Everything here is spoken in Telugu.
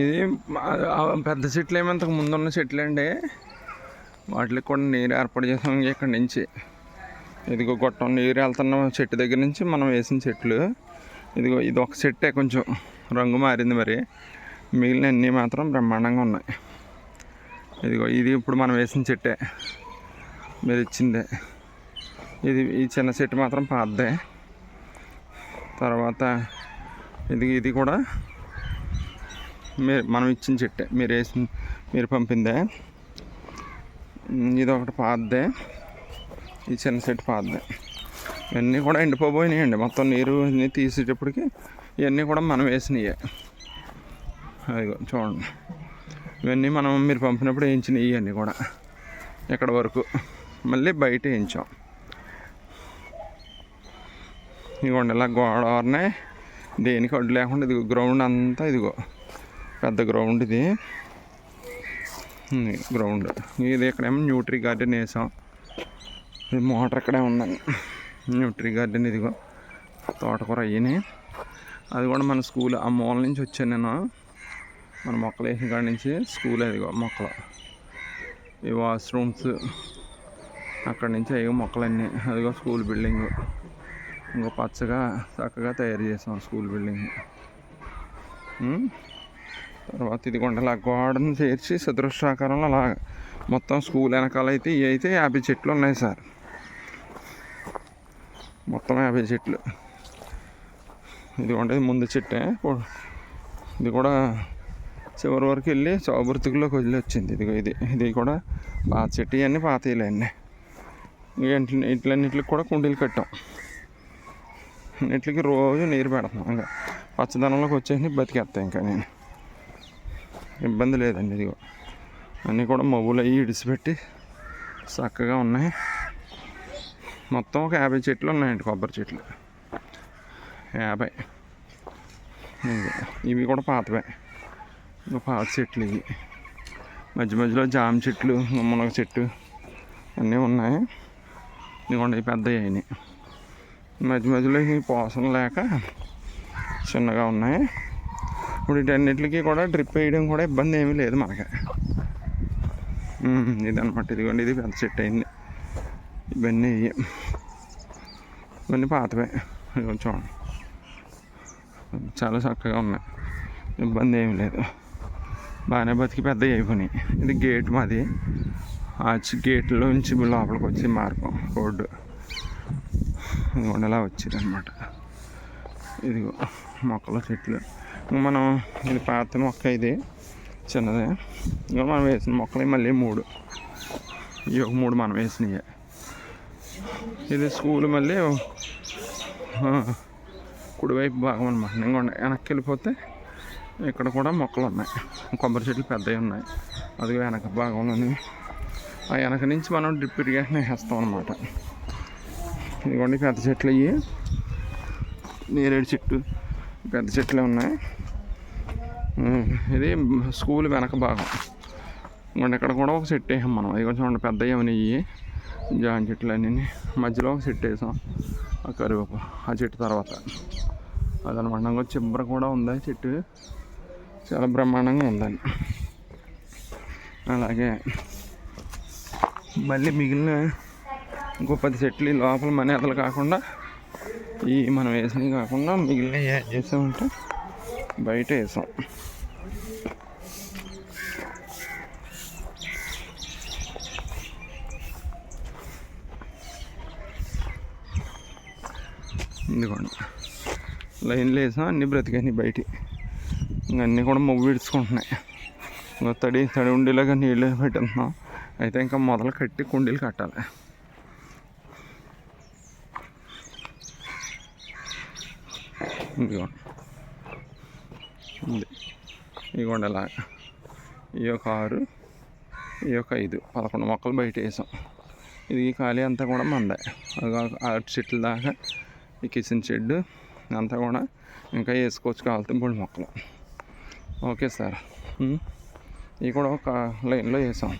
ఇది పెద్ద చెట్లు ఏమో ఇంతకు ముందున్న చెట్లు అండి. వాటికి కూడా నీరు ఏర్పాటు చేసాం. ఇక్కడి నుంచి ఇదిగో గొట్టం నీరు వెళ్తున్న చెట్టు దగ్గర నుంచి మనం వేసిన చెట్లు. ఇదిగో ఇది ఒక చెట్టే కొంచెం రంగు మారింది, మరి మిగిలిన అన్నీ మాత్రం బ్రహ్మాండంగా ఉన్నాయి. ఇదిగో ఇది ఇప్పుడు మనం వేసిన చెట్టే, మీరు ఇచ్చిందే. ఈ చిన్న చెట్టు మాత్రం పాతదే. తర్వాత ఇది కూడా మనం ఇచ్చిన చెట్టే, మీరు పంపిందే. ఇది ఒకటి పాతదే, ఈ చిన్న చెట్టు పాతదే. ఇవన్నీ కూడా ఎండిపోయినాయండి. మొత్తం నీరు అన్నీ తీసేటప్పటికి ఇవన్నీ కూడా మనం వేసినవే. అదిగో చూడండి, ఇవన్నీ మీరు పంపినప్పుడు వేయించినవి. ఇవన్నీ కూడా ఇక్కడ వరకు మళ్ళీ బయట వేయించాం. ఇదిగోండి ఇలా గోడనే దేనికి అడ్డు లేకుండా ఇదిగో గ్రౌండ్ అంతా. ఇదిగో పెద్ద గ్రౌండ్ ఇది. గ్రౌండ్ ఇది ఇక్కడేమో న్యూట్రీ గార్డెన్ వేసాం. ఇది మోటార్ ఇక్కడే ఉందండి. న్యూట్రీ గార్డెన్ ఇదిగో తోటకూర అయ్యి. అది కూడా మన స్కూల్ ఆ మూల నుంచి వచ్చాను నేను. మన మొక్కలు వేసిన కాడి నుంచి స్కూల్ అదిగో మొక్కలు, ఈ వాష్రూమ్స్ అక్కడి నుంచి అయ్యో మొక్కలన్నీ. అదిగో స్కూల్ బిల్డింగ్ ఇంకో పచ్చగా చక్కగా తయారు చేసాం స్కూల్ బిల్డింగ్. తర్వాత ఇది కొండలా గోడను చేర్చి చతురస్రాకారంలో అలాగా మొత్తం స్కూల్ వెనకాల అయితే ఇవి అయితే 50 చెట్లు ఉన్నాయి సార్. మొత్తం 50 చెట్లు. ఇది ఉండేది ముందు చెట్టే. ఇది కూడా చివరి వరకు వెళ్ళి చౌబృతిలోకి వదిలి వచ్చింది. ఇదిగో ఇది కూడా పాత చెట్టు. ఇవన్నీ పాతీలే అన్నీ. ఇట్లన్నిటికి కూడా కుండీలు కట్టాం. ఇట్లకి రోజు నీరు పెడతాం. ఇంకా పచ్చదనంలోకి వచ్చేసి బతికేస్తాయి. ఇంకా నేను ఇబ్బంది లేదండి. ఇదిగో అన్నీ కూడా మబ్బులు అయ్యి ఇడిచిపెట్టి చక్కగా ఉన్నాయి. మొత్తం ఒక 50 చెట్లు ఉన్నాయండి, కొబ్బరి చెట్లు 50. ఇవి కూడా పాతవే, ఇంకా పాత చెట్లు ఇవి. మధ్య మధ్యలో జామ చెట్లు, మునగ చెట్టు అన్నీ ఉన్నాయి. ఇదిగోండి ఇవి పెద్దవి అయినాయి. మధ్య మధ్యలో ఈ పోసం లేక చిన్నగా ఉన్నాయి. ఇప్పుడు వీటన్నిటికి కూడా డ్రిప్ వేయడం కూడా ఇబ్బంది ఏమీ లేదు మనకి. ఇదనమాట. ఇదిగోండి ఇది పెద్ద చెట్టు అయింది. ఇవన్నీ పాతవే. చూడండి చాలా చక్కగా ఉన్నాయి, ఇబ్బంది ఏమి లేదు. బాగానే బతికి పెద్దవి అయిపోయినాయి. ఇది గేట్ మాది. ఆ గేట్లోంచి లోపలికి వచ్చి మార్గం రోడ్డు ఇదిగోండి ఇలా వచ్చింది అనమాట. ఇదిగో మొక్కల చెట్లు. మనం ఇది పాత మొక్క, ఇది చిన్నదే. ఇంకా మనం వేసిన మొక్కలు మళ్ళీ 3. ఇవి ఒక 3 మనం వేసినవి. ఇది స్కూల్ మళ్ళీ కుడివైపు భాగం అనమాట. ఇంకొండ వెనక్కి వెళ్ళిపోతే ఇక్కడ కూడా మొక్కలు ఉన్నాయి. కొబ్బరి చెట్లు పెద్దవి ఉన్నాయి. అది వెనక భాగంలోని ఆ వెనక నుంచి మనం డ్రిప్ ఇరిగేషన్ వేసేస్తాం అనమాట. ఇదిగోండి పెద్ద చెట్లు అయ్యి, నేరేడు చెట్టు పెద్ద చెట్లే ఉన్నాయి. ఇది స్కూల్ వెనక భాగం. ఇంకోండి ఇక్కడ కూడా ఒక చెట్టు వేసాం మనం. అది కొంచెం పెద్దవి ఉన్నాయి. జాన్ చెట్లు అన్నీ మధ్యలో ఒక చెట్టు వేసాం. ఆ కరివేపు ఆ చెట్టు తర్వాత అదనమాట. ఇంకో చిబ్బర కూడా ఉంది చెట్టు, చాలా బ్రహ్మాండంగా ఉందండి. అలాగే మళ్ళీ మిగిలిన ఇంకో 10 చెట్లు లోపల మనేతలు కాకుండా, ఈ మనం వేసినవి కాకుండా మిగిలిన ఏం చేసామంటే బయట వేసాం. ఇదిగోండి లైన్లు వేసాం. అన్నీ బ్రతికాయి బయట. అన్నీ కూడా మొగ్గు విడుచుకుంటున్నాయి. ఇంకా తడి ఉండేలాగా నీళ్ళు పెట్టేస్తున్నాం. అయితే ఇంకా మొదలు కట్టి కుండీలు కట్టాలి. ఇదిగోండి ఇదిగోండి అలా ఈ యొక్క 6, ఈ యొక్క 5, 11 మొక్కలు బయట వేసాం. ఇది ఖాళీ అంతా కూడా మందే. ఆర్ట్ చెట్ల దాకా ఈ కిచెన్ షెడ్ అంతా కూడా ఇంకా వేసుకోవచ్చు కావాలంటే 3 మొక్కలు. Okay sir. ఇవి కూడా ఒక లైన్లో వేసాం.